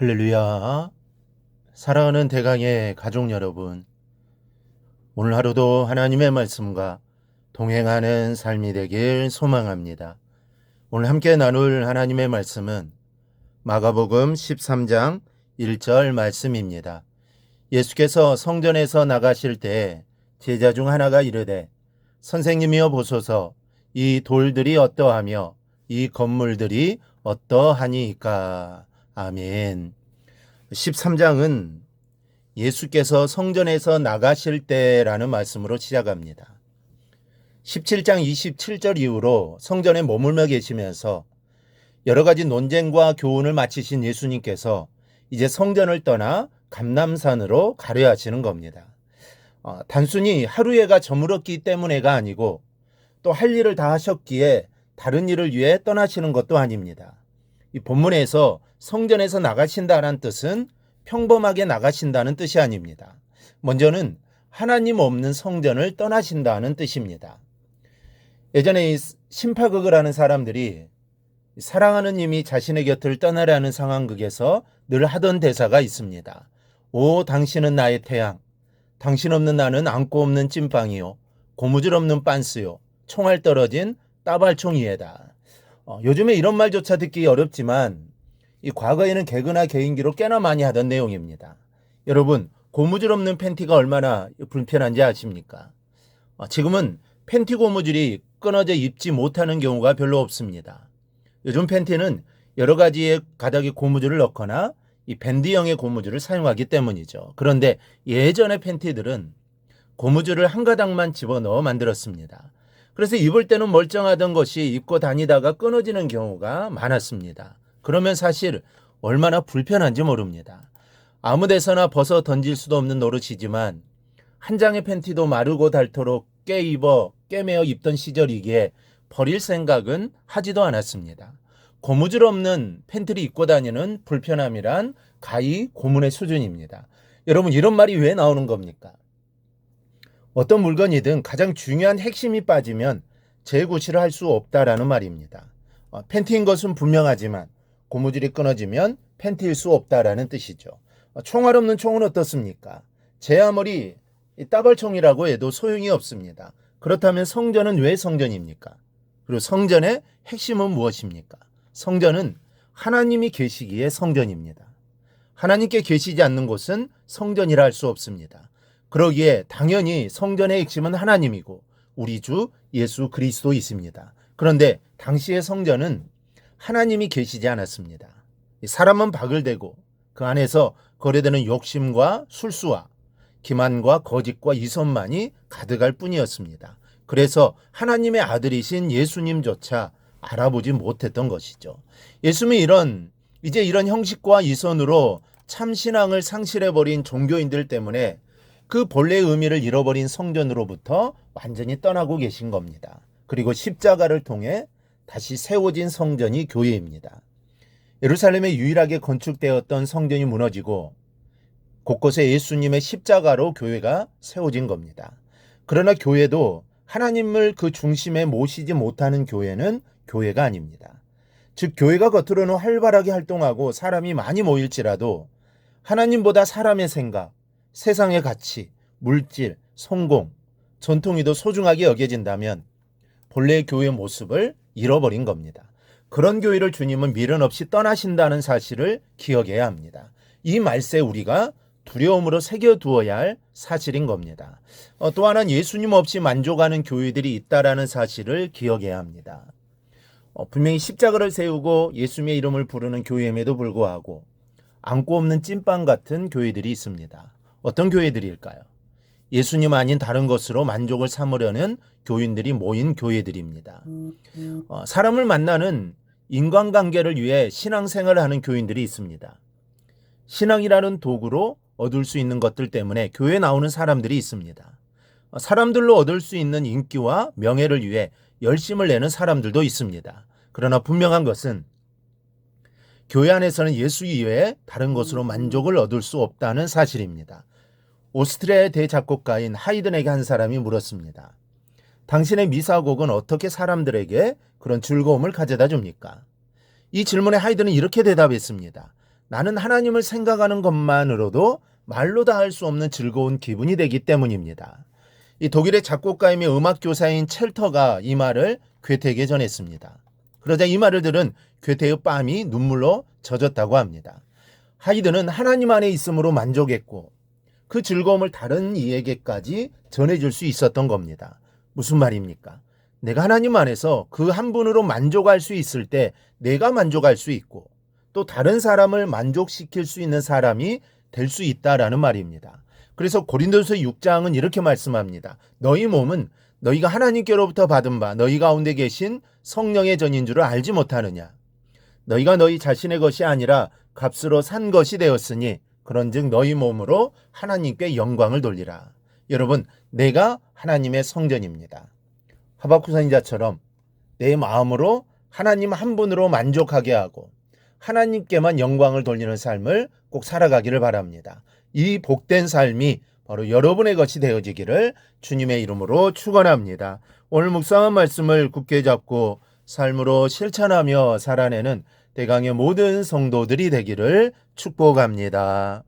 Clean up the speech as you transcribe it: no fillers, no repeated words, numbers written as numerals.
할렐루야. 사랑하는 대강의 가족 여러분, 오늘 하루도 하나님의 말씀과 동행하는 삶이 되길 소망합니다. 오늘 함께 나눌 하나님의 말씀은 마가복음 13장 1절 말씀입니다. 예수께서 성전에서 나가실 때 제자 중 하나가 이르되 선생님이여 보소서, 이 돌들이 어떠하며 이 건물들이 어떠하니까. 아멘. 13장은 예수께서 성전에서 나가실 때라는 말씀으로 시작합니다. 17장 27절 이후로 성전에 머물며 계시면서 여러 가지 논쟁과 교훈을 마치신 예수님께서 이제 성전을 떠나 감람산으로 가려 하시는 겁니다. 단순히 하루에가 저물었기 때문에가 아니고 또 할 일을 다 하셨기에 다른 일을 위해 떠나시는 것도 아닙니다. 이 본문에서 성전에서 나가신다는 뜻은 평범하게 나가신다는 뜻이 아닙니다. 먼저는 하나님 없는 성전을 떠나신다는 뜻입니다. 예전에 심파극을 하는 사람들이 사랑하는 님이 자신의 곁을 떠나라는 상황극에서 늘 하던 대사가 있습니다. 오, 당신은 나의 태양, 당신 없는 나는 안고 없는 찐빵이요, 고무줄 없는 빤스요, 총알 떨어진 따발총이에다. 요즘에 이런 말조차 듣기 어렵지만 이 과거에는 개그나 개인기로 꽤나 많이 하던 내용입니다. 여러분, 고무줄 없는 팬티가 얼마나 불편한지 아십니까? 지금은 팬티 고무줄이 끊어져 입지 못하는 경우가 별로 없습니다. 요즘 팬티는 여러 가지의 가닥에 고무줄을 넣거나 이 밴드형의 고무줄을 사용하기 때문이죠. 그런데 예전의 팬티들은 고무줄을 한 가닥만 집어넣어 만들었습니다. 그래서 입을 때는 멀쩡하던 것이 입고 다니다가 끊어지는 경우가 많았습니다. 그러면 사실 얼마나 불편한지 모릅니다. 아무 데서나 벗어 던질 수도 없는 노릇이지만 한 장의 팬티도 마르고 닳도록 꿰매어 입던 시절이기에 버릴 생각은 하지도 않았습니다. 고무줄 없는 팬티를 입고 다니는 불편함이란 가히 고문의 수준입니다. 여러분, 이런 말이 왜 나오는 겁니까? 어떤 물건이든 가장 중요한 핵심이 빠지면 재구시를 할 수 없다라는 말입니다. 팬티인 것은 분명하지만 고무줄이 끊어지면 팬티일 수 없다라는 뜻이죠. 총알 없는 총은 어떻습니까? 제 아무리 따발총이라고 해도 소용이 없습니다. 그렇다면 성전은 왜 성전입니까? 그리고 성전의 핵심은 무엇입니까? 성전은 하나님이 계시기에 성전입니다. 하나님께 계시지 않는 곳은 성전이라 할 수 없습니다. 그러기에 당연히 성전의 핵심은 하나님이고 우리 주 예수 그리스도이십니다. 그런데 당시의 성전은 하나님이 계시지 않았습니다. 사람은 박을 대고 그 안에서 거래되는 욕심과 술수와 기만과 거짓과 이선만이 가득할 뿐이었습니다. 그래서 하나님의 아들이신 예수님조차 알아보지 못했던 것이죠. 예수님이 이제 이런 형식과 이선으로 참신앙을 상실해버린 종교인들 때문에 그 본래의 의미를 잃어버린 성전으로부터 완전히 떠나고 계신 겁니다. 그리고 십자가를 통해 다시 세워진 성전이 교회입니다. 예루살렘에 유일하게 건축되었던 성전이 무너지고 곳곳에 예수님의 십자가로 교회가 세워진 겁니다. 그러나 교회도 하나님을 그 중심에 모시지 못하는 교회는 교회가 아닙니다. 즉, 교회가 겉으로는 활발하게 활동하고 사람이 많이 모일지라도 하나님보다 사람의 생각, 세상의 가치, 물질, 성공, 전통이 더 소중하게 여겨진다면 본래의 교회의 모습을 잃어버린 겁니다. 그런 교회를 주님은 미련 없이 떠나신다는 사실을 기억해야 합니다. 이 말세 우리가 두려움으로 새겨두어야 할 사실인 겁니다. 또 하나는 예수님 없이 만족하는 교회들이 있다라는 사실을 기억해야 합니다. 분명히 십자가를 세우고 예수님의 이름을 부르는 교회임에도 불구하고 안고 없는 찐빵 같은 교회들이 있습니다. 어떤 교회들일까요? 예수님 아닌 다른 것으로 만족을 삼으려는 교인들이 모인 교회들입니다. 사람을 만나는 인간관계를 위해 신앙생활을 하는 교인들이 있습니다. 신앙이라는 도구로 얻을 수 있는 것들 때문에 교회에 나오는 사람들이 있습니다. 사람들로 얻을 수 있는 인기와 명예를 위해 열심을 내는 사람들도 있습니다. 그러나 분명한 것은 교회 안에서는 예수 이외에 다른 것으로 만족을 얻을 수 없다는 사실입니다. 오스트리아의 대작곡가인 하이든에게 한 사람이 물었습니다. 당신의 미사곡은 어떻게 사람들에게 그런 즐거움을 가져다 줍니까? 이 질문에 하이든은 이렇게 대답했습니다. 나는 하나님을 생각하는 것만으로도 말로 다 할 수 없는 즐거운 기분이 되기 때문입니다. 이 독일의 작곡가이며 음악교사인 첼터가 이 말을 괴테에게 전했습니다. 그러자 이 말을 들은 괴테의 뺨이 눈물로 젖었다고 합니다. 하이든은 하나님 안에 있음으로 만족했고 그 즐거움을 다른 이에게까지 전해줄 수 있었던 겁니다. 무슨 말입니까? 내가 하나님 안에서 그 한 분으로 만족할 수 있을 때 내가 만족할 수 있고 또 다른 사람을 만족시킬 수 있는 사람이 될 수 있다라는 말입니다. 그래서 고린도서 6장은 이렇게 말씀합니다. 너희 몸은 너희가 하나님께로부터 받은 바 너희 가운데 계신 성령의 전인 줄을 알지 못하느냐. 너희가 너희 자신의 것이 아니라 값으로 산 것이 되었으니 그런즉 너희 몸으로 하나님께 영광을 돌리라. 여러분, 내가 하나님의 성전입니다. 하박국 선지자처럼 내 마음으로 하나님 한 분으로 만족하게 하고 하나님께만 영광을 돌리는 삶을 꼭 살아가기를 바랍니다. 이 복된 삶이 바로 여러분의 것이 되어지기를 주님의 이름으로 축원합니다. 오늘 묵상한 말씀을 굳게 잡고 삶으로 실천하며 살아내는 대강의 모든 성도들이 되기를 축복합니다.